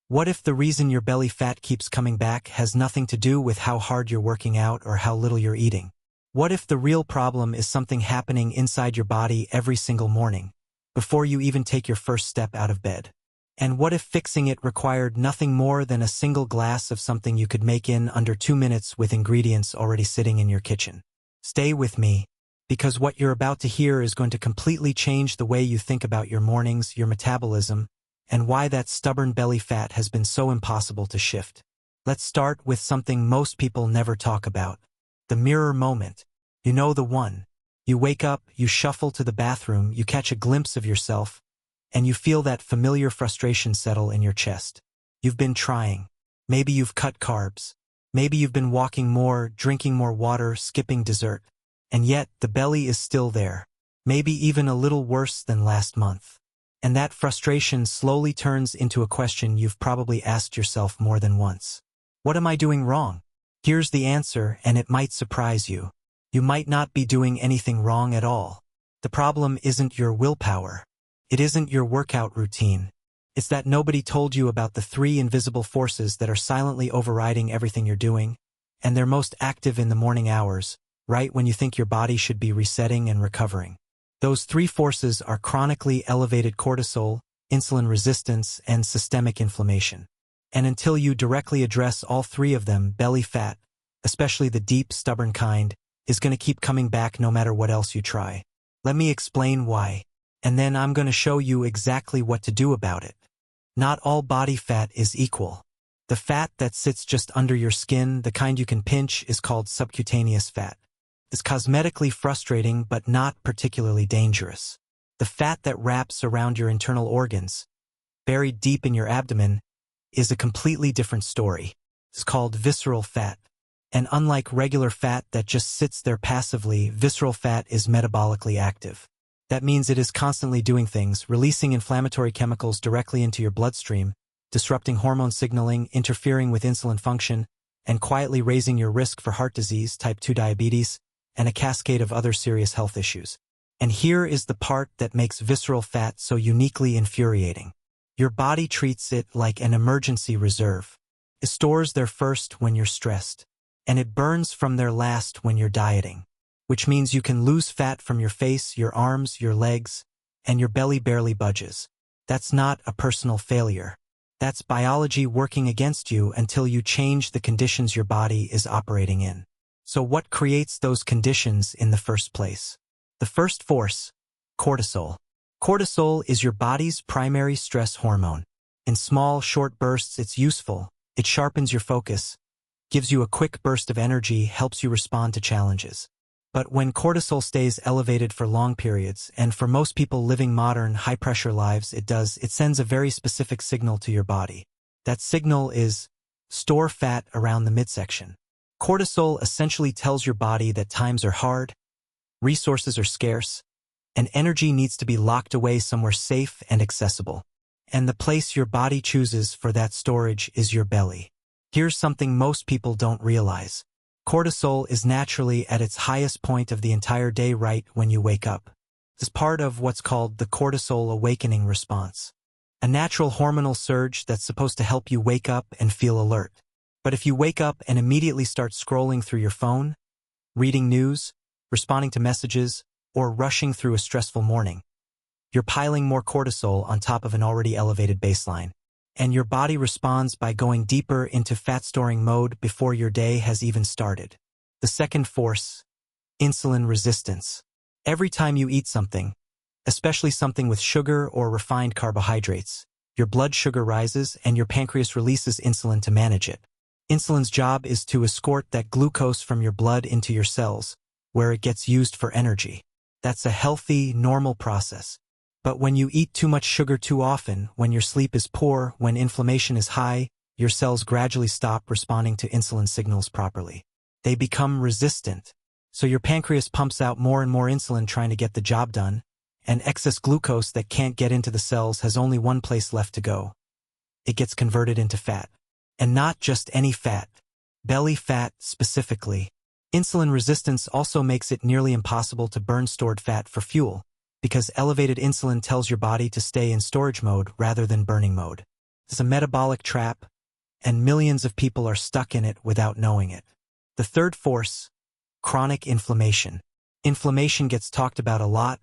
What if the reason your belly fat keeps coming back has nothing to do with how hard you're working out or how little you're eating? What if the real problem is something happening inside your body every single morning, before you even take your first step out of bed? And what if fixing it required nothing more than a single glass of something you could make in under 2 minutes with ingredients already sitting in your kitchen? Stay with me, because what you're about to hear is going to completely change the way you think about your mornings, your metabolism, and why that stubborn belly fat has been so impossible to shift. Let's start with something most people never talk about. The mirror moment. You know, the one. You wake up, you shuffle to the bathroom, you catch a glimpse of yourself, and you feel that familiar frustration settle in your chest. You've been trying. Maybe you've cut carbs. Maybe you've been walking more, drinking more water, skipping dessert. And yet, the belly is still there. Maybe even a little worse than last month. And that frustration slowly turns into a question you've probably asked yourself more than once. What am I doing wrong? Here's the answer, and it might surprise you. You might not be doing anything wrong at all. The problem isn't your willpower. It isn't your workout routine. It's that nobody told you about the 3 invisible forces that are silently overriding everything you're doing, and they're most active in the morning hours, right when you think your body should be resetting and recovering. Those 3 forces are chronically elevated cortisol, insulin resistance, and systemic inflammation. And until you directly address all 3 of them, belly fat, especially the deep, stubborn kind, is going to keep coming back no matter what else you try. Let me explain why. And then I'm going to show you exactly what to do about it. Not all body fat is equal. The fat that sits just under your skin, the kind you can pinch, is called subcutaneous fat. It's cosmetically frustrating but not particularly dangerous. The fat that wraps around your internal organs, buried deep in your abdomen, is a completely different story. It's called visceral fat. And unlike regular fat that just sits there passively, visceral fat is metabolically active. That means it is constantly doing things, releasing inflammatory chemicals directly into your bloodstream, disrupting hormone signaling, interfering with insulin function, and quietly raising your risk for heart disease, type 2 diabetes, and a cascade of other serious health issues. And here is the part that makes visceral fat so uniquely infuriating. Your body treats it like an emergency reserve. It stores their first when you're stressed, and it burns from their last when you're dieting. Which means you can lose fat from your face, your arms, your legs, and your belly barely budges. That's not a personal failure. That's biology working against you until you change the conditions your body is operating in. So what creates those conditions in the first place? The first force, cortisol. Cortisol is your body's primary stress hormone. In small, short bursts, it's useful. It sharpens your focus, gives you a quick burst of energy, helps you respond to challenges. But when cortisol stays elevated for long periods, and for most people living modern, high-pressure lives, it sends a very specific signal to your body. That signal is, store fat around the midsection. Cortisol essentially tells your body that times are hard, resources are scarce, and energy needs to be locked away somewhere safe and accessible. And the place your body chooses for that storage is your belly. Here's something most people don't realize. Cortisol is naturally at its highest point of the entire day right when you wake up. It's part of what's called the cortisol awakening response, a natural hormonal surge that's supposed to help you wake up and feel alert. But if you wake up and immediately start scrolling through your phone, reading news, responding to messages, or rushing through a stressful morning, you're piling more cortisol on top of an already elevated baseline. And your body responds by going deeper into fat-storing mode before your day has even started. The second force, insulin resistance. Every time you eat something, especially something with sugar or refined carbohydrates, your blood sugar rises and your pancreas releases insulin to manage it. Insulin's job is to escort that glucose from your blood into your cells, where it gets used for energy. That's a healthy, normal process. But when you eat too much sugar too often, when your sleep is poor, when inflammation is high, your cells gradually stop responding to insulin signals properly. They become resistant. So your pancreas pumps out more and more insulin trying to get the job done, and excess glucose that can't get into the cells has only one place left to go. It gets converted into fat. And not just any fat. Belly fat specifically. Insulin resistance also makes it nearly impossible to burn stored fat for fuel, because elevated insulin tells your body to stay in storage mode rather than burning mode. It's a metabolic trap, and millions of people are stuck in it without knowing it. The third force, chronic inflammation. Inflammation gets talked about a lot,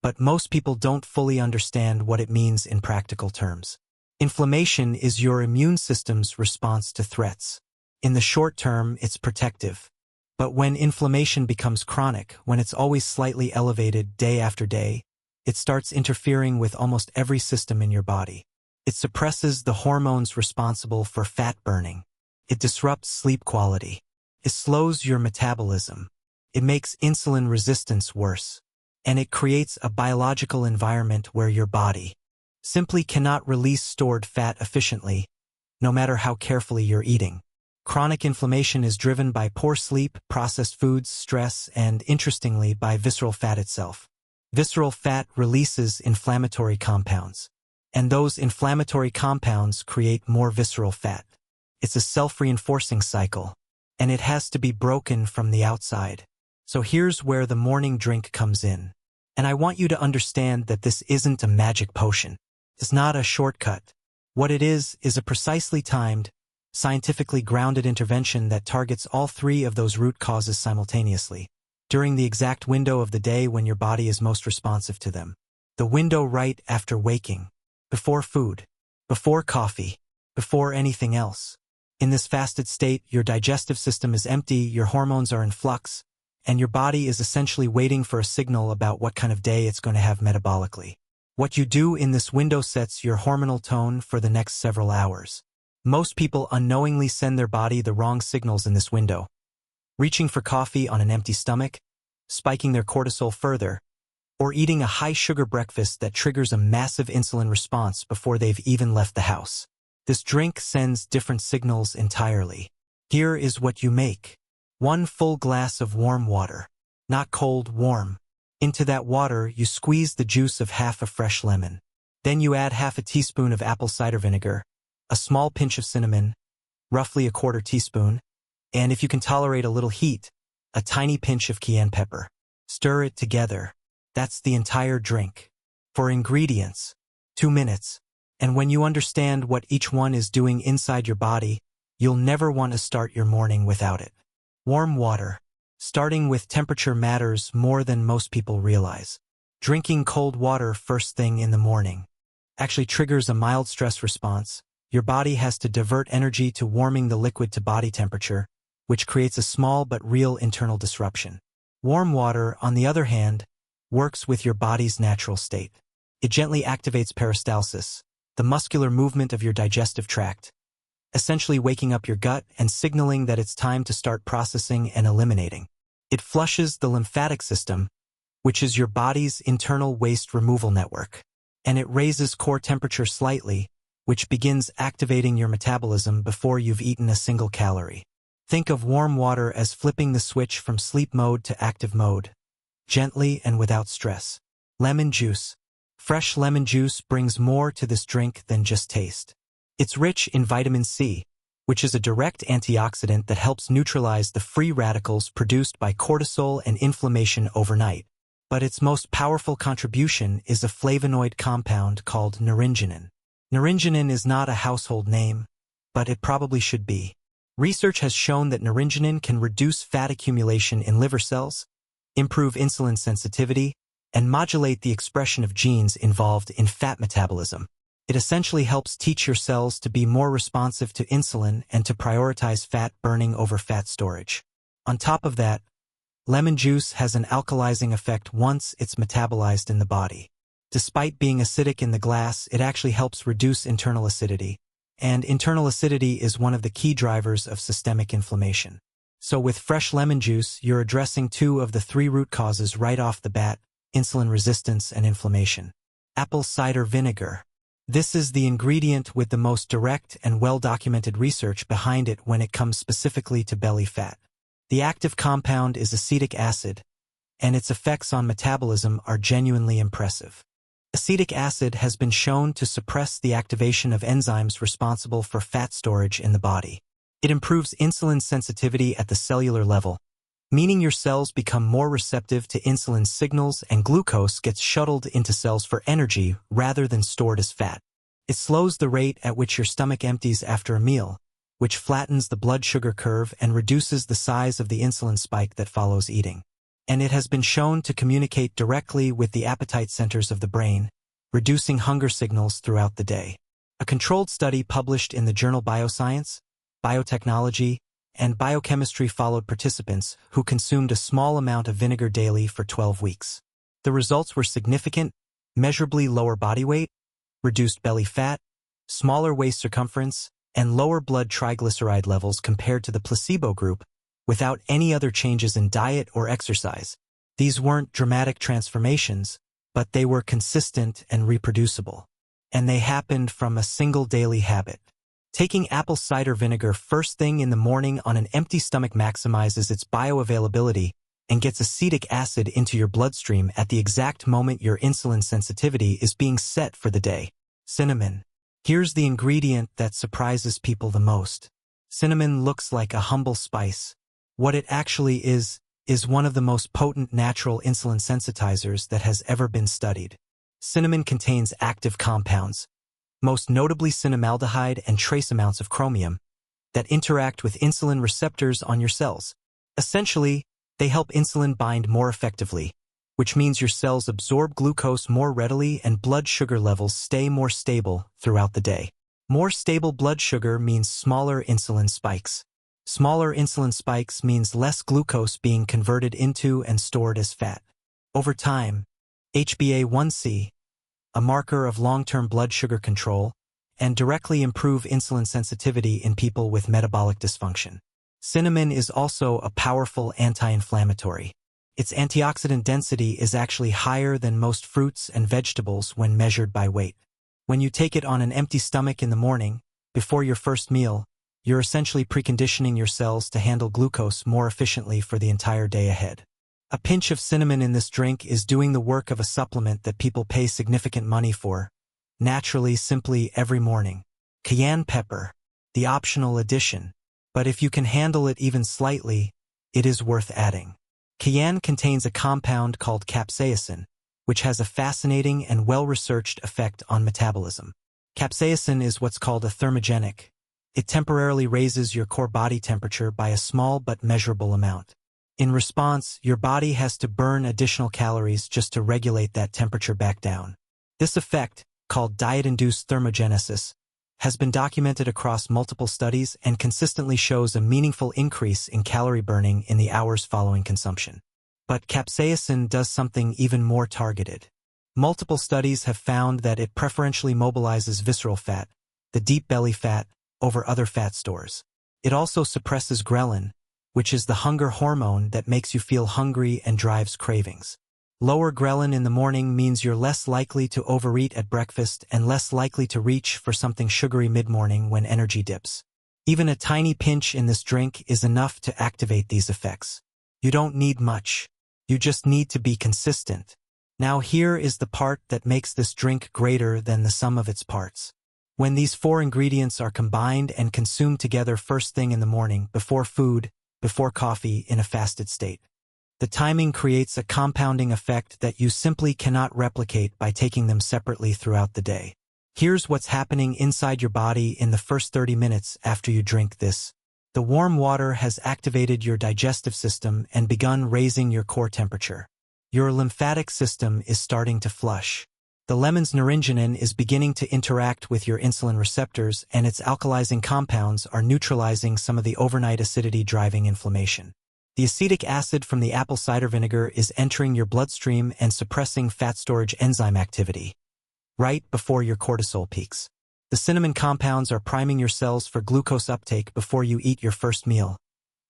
but most people don't fully understand what it means in practical terms. Inflammation is your immune system's response to threats. In the short term, it's protective. But when inflammation becomes chronic, when it's always slightly elevated day after day, it starts interfering with almost every system in your body. It suppresses the hormones responsible for fat burning. It disrupts sleep quality. It slows your metabolism. It makes insulin resistance worse. And it creates a biological environment where your body simply cannot release stored fat efficiently, no matter how carefully you're eating. Chronic inflammation is driven by poor sleep, processed foods, stress, and, interestingly, by visceral fat itself. Visceral fat releases inflammatory compounds, and those inflammatory compounds create more visceral fat. It's a self-reinforcing cycle, and it has to be broken from the outside. So here's where the morning drink comes in. And I want you to understand that this isn't a magic potion. It's not a shortcut. What it is a precisely timed, scientifically grounded intervention that targets all three of those root causes simultaneously, during the exact window of the day when your body is most responsive to them. The window right after waking, before food, before coffee, before anything else. In this fasted state, your digestive system is empty, your hormones are in flux, and your body is essentially waiting for a signal about what kind of day it's going to have metabolically. What you do in this window sets your hormonal tone for the next several hours. Most people unknowingly send their body the wrong signals in this window, reaching for coffee on an empty stomach, spiking their cortisol further, or eating a high-sugar breakfast that triggers a massive insulin response before they've even left the house. This drink sends different signals entirely. Here is what you make. 1 full glass of warm water, not cold, warm. Into that water, you squeeze the juice of half a fresh lemon. Then you add half a teaspoon of apple cider vinegar, a small pinch of cinnamon, roughly a 1/4 teaspoon, and if you can tolerate a little heat, a tiny pinch of cayenne pepper. Stir it together. That's the entire drink. For ingredients, 2 minutes. And when you understand what each one is doing inside your body, you'll never want to start your morning without it. Warm water. Starting with temperature matters more than most people realize. Drinking cold water first thing in the morning actually triggers a mild stress response. Your body has to divert energy to warming the liquid to body temperature, which creates a small but real internal disruption. Warm water, on the other hand, works with your body's natural state. It gently activates peristalsis, the muscular movement of your digestive tract, essentially waking up your gut and signaling that it's time to start processing and eliminating. It flushes the lymphatic system, which is your body's internal waste removal network, and it raises core temperature slightly, which begins activating your metabolism before you've eaten a single calorie. Think of warm water as flipping the switch from sleep mode to active mode, gently and without stress. Lemon juice. Fresh lemon juice brings more to this drink than just taste. It's rich in vitamin C, which is a direct antioxidant that helps neutralize the free radicals produced by cortisol and inflammation overnight. But its most powerful contribution is a flavonoid compound called naringenin. Naringenin is not a household name, but it probably should be. Research has shown that naringenin can reduce fat accumulation in liver cells, improve insulin sensitivity, and modulate the expression of genes involved in fat metabolism. It essentially helps teach your cells to be more responsive to insulin and to prioritize fat burning over fat storage. On top of that, lemon juice has an alkalizing effect once it's metabolized in the body. Despite being acidic in the glass, it actually helps reduce internal acidity. And internal acidity is one of the key drivers of systemic inflammation. So with fresh lemon juice, you're addressing 2 of the 3 root causes right off the bat: insulin resistance and inflammation. Apple cider vinegar. This is the ingredient with the most direct and well-documented research behind it when it comes specifically to belly fat. The active compound is acetic acid, and its effects on metabolism are genuinely impressive. Acetic acid has been shown to suppress the activation of enzymes responsible for fat storage in the body. It improves insulin sensitivity at the cellular level, meaning your cells become more receptive to insulin signals and glucose gets shuttled into cells for energy rather than stored as fat. It slows the rate at which your stomach empties after a meal, which flattens the blood sugar curve and reduces the size of the insulin spike that follows eating. And it has been shown to communicate directly with the appetite centers of the brain, reducing hunger signals throughout the day. A controlled study published in the journal Bioscience, Biotechnology, and Biochemistry followed participants who consumed a small amount of vinegar daily for 12 weeks. The results were significant: measurably lower body weight, reduced belly fat, smaller waist circumference, and lower blood triglyceride levels compared to the placebo group, without any other changes in diet or exercise. These weren't dramatic transformations, but they were consistent and reproducible. And they happened from a single daily habit. Taking apple cider vinegar first thing in the morning on an empty stomach maximizes its bioavailability and gets acetic acid into your bloodstream at the exact moment your insulin sensitivity is being set for the day. Cinnamon. Here's the ingredient that surprises people the most. Cinnamon looks like a humble spice. What it actually is one of the most potent natural insulin sensitizers that has ever been studied. Cinnamon contains active compounds, most notably cinnamaldehyde and trace amounts of chromium, that interact with insulin receptors on your cells. Essentially, they help insulin bind more effectively, which means your cells absorb glucose more readily and blood sugar levels stay more stable throughout the day. More stable blood sugar means smaller insulin spikes. Smaller insulin spikes means less glucose being converted into and stored as fat. Over time, HbA1c, a marker of long-term blood sugar control, and directly improve insulin sensitivity in people with metabolic dysfunction. Cinnamon is also a powerful anti-inflammatory. Its antioxidant density is actually higher than most fruits and vegetables when measured by weight. When you take it on an empty stomach in the morning, before your first meal, you're essentially preconditioning your cells to handle glucose more efficiently for the entire day ahead. A pinch of cinnamon in this drink is doing the work of a supplement that people pay significant money for, naturally, simply every morning. Cayenne pepper, the optional addition. But if you can handle it even slightly, it is worth adding. Cayenne contains a compound called capsaicin, which has a fascinating and well-researched effect on metabolism. Capsaicin is what's called a thermogenic. It temporarily raises your core body temperature by a small but measurable amount. In response, your body has to burn additional calories just to regulate that temperature back down. This effect, called diet-induced thermogenesis, has been documented across multiple studies and consistently shows a meaningful increase in calorie burning in the hours following consumption. But capsaicin does something even more targeted. Multiple studies have found that it preferentially mobilizes visceral fat, the deep belly fat, over other fat stores. It also suppresses ghrelin, which is the hunger hormone that makes you feel hungry and drives cravings. Lower ghrelin in the morning means you're less likely to overeat at breakfast and less likely to reach for something sugary mid-morning when energy dips. Even a tiny pinch in this drink is enough to activate these effects. You don't need much. You just need to be consistent. Now here is the part that makes this drink greater than the sum of its parts. When these 4 ingredients are combined and consumed together first thing in the morning, before food, before coffee, in a fasted state, the timing creates a compounding effect that you simply cannot replicate by taking them separately throughout the day. Here's what's happening inside your body in the first 30 minutes after you drink this. The warm water has activated your digestive system and begun raising your core temperature. Your lymphatic system is starting to flush. The lemon's naringenin is beginning to interact with your insulin receptors, and its alkalizing compounds are neutralizing some of the overnight acidity driving inflammation. The acetic acid from the apple cider vinegar is entering your bloodstream and suppressing fat storage enzyme activity, right before your cortisol peaks. The cinnamon compounds are priming your cells for glucose uptake before you eat your first meal,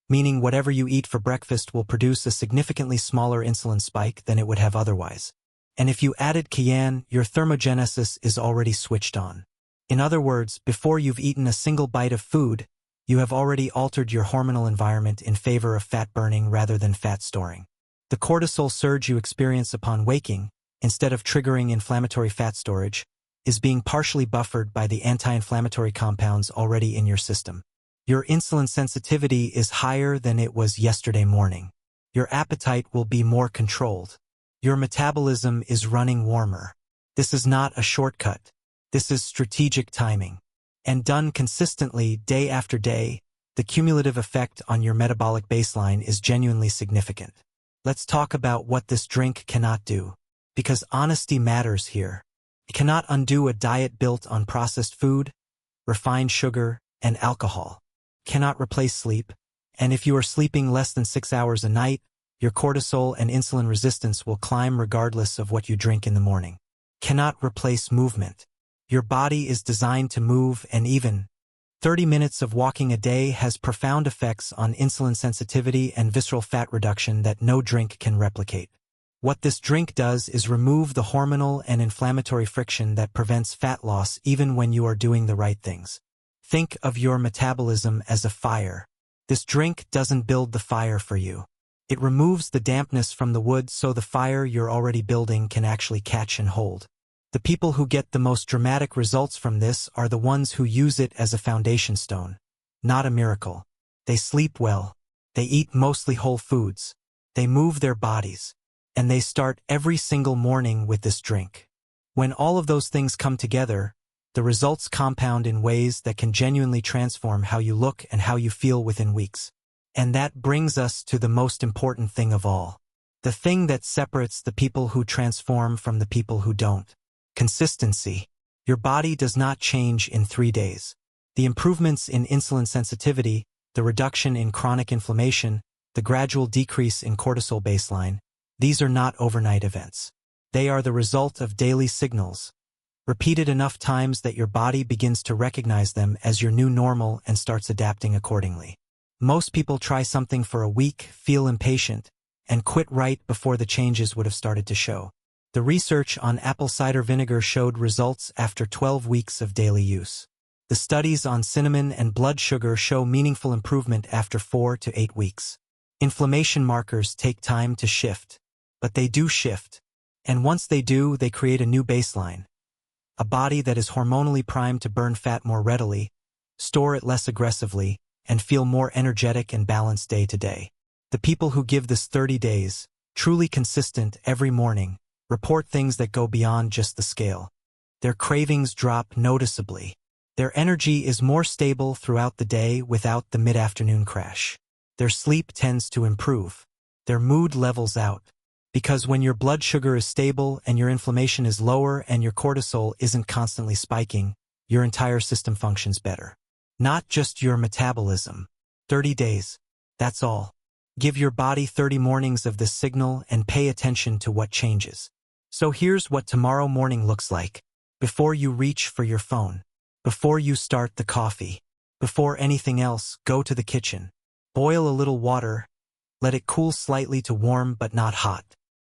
meaning whatever you eat for breakfast will produce a significantly smaller insulin spike than it would have otherwise. And if you added cayenne, your thermogenesis is already switched on. In other words, before you've eaten a single bite of food, you have already altered your hormonal environment in favor of fat burning rather than fat storing. The cortisol surge you experience upon waking, instead of triggering inflammatory fat storage, is being partially buffered by the anti-inflammatory compounds already in your system. Your insulin sensitivity is higher than it was yesterday morning. Your appetite will be more controlled. Your metabolism is running warmer. This is not a shortcut. This is strategic timing. And done consistently day after day, the cumulative effect on your metabolic baseline is genuinely significant. Let's talk about what this drink cannot do. Because honesty matters here. It cannot undo a diet built on processed food, refined sugar, and alcohol. It cannot replace sleep. And if you are sleeping less than 6 hours a night, your cortisol and insulin resistance will climb regardless of what you drink in the morning. It cannot replace movement. Your body is designed to move, and even 30 minutes of walking a day has profound effects on insulin sensitivity and visceral fat reduction that no drink can replicate. What this drink does is remove the hormonal and inflammatory friction that prevents fat loss even when you are doing the right things. Think of your metabolism as a fire. This drink doesn't build the fire for you. It removes the dampness from the wood so the fire you're already building can actually catch and hold. The people who get the most dramatic results from this are the ones who use it as a foundation stone, not a miracle. They sleep well. They eat mostly whole foods. They move their bodies. And they start every single morning with this drink. When all of those things come together, the results compound in ways that can genuinely transform how you look and how you feel within weeks. And that brings us to the most important thing of all. The thing that separates the people who transform from the people who don't. Consistency. Your body does not change in 3 days. The improvements in insulin sensitivity, the reduction in chronic inflammation, the gradual decrease in cortisol baseline, these are not overnight events. They are the result of daily signals, repeated enough times that your body begins to recognize them as your new normal and starts adapting accordingly. Most people try something for a week, feel impatient, and quit right before the changes would have started to show. The research on apple cider vinegar showed results after 12 weeks of daily use. The studies on cinnamon and blood sugar show meaningful improvement after 4 to 8 weeks. Inflammation markers take time to shift, but they do shift. And once they do, they create a new baseline. A body that is hormonally primed to burn fat more readily, store it less aggressively, and feel more energetic and balanced day to day. The people who give this 30 days, truly consistent every morning, report things that go beyond just the scale. Their cravings drop noticeably. Their energy is more stable throughout the day without the mid-afternoon crash. Their sleep tends to improve. Their mood levels out. Because when your blood sugar is stable and your inflammation is lower and your cortisol isn't constantly spiking, your entire system functions better. Not just your metabolism. 30 days. That's all. Give your body 30 mornings of this signal and pay attention to what changes. So here's what tomorrow morning looks like. Before you reach for your phone. Before you start the coffee. Before anything else, go to the kitchen. Boil a little water. Let it cool slightly to warm but not hot.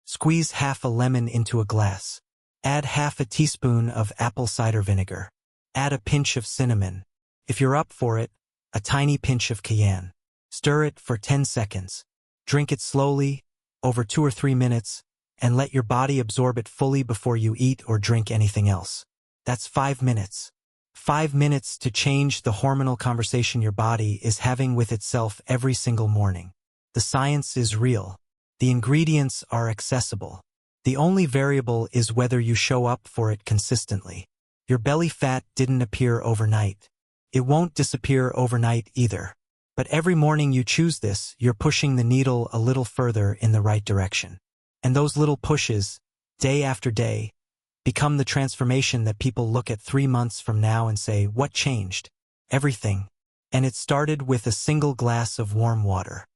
Squeeze half a lemon into a glass. Add half a teaspoon of apple cider vinegar. Add a pinch of cinnamon. If you're up for it, a tiny pinch of cayenne. Stir it for 10 seconds. Drink it slowly, over 2 or 3 minutes, and let your body absorb it fully before you eat or drink anything else. That's 5 minutes. 5 minutes to change the hormonal conversation your body is having with itself every single morning. The science is real. The ingredients are accessible. The only variable is whether you show up for it consistently. Your belly fat didn't appear overnight. It won't disappear overnight either. But every morning you choose this, you're pushing the needle a little further in the right direction. And those little pushes, day after day, become the transformation that people look at 3 months from now and say, "What changed?" Everything. And it started with a single glass of warm water.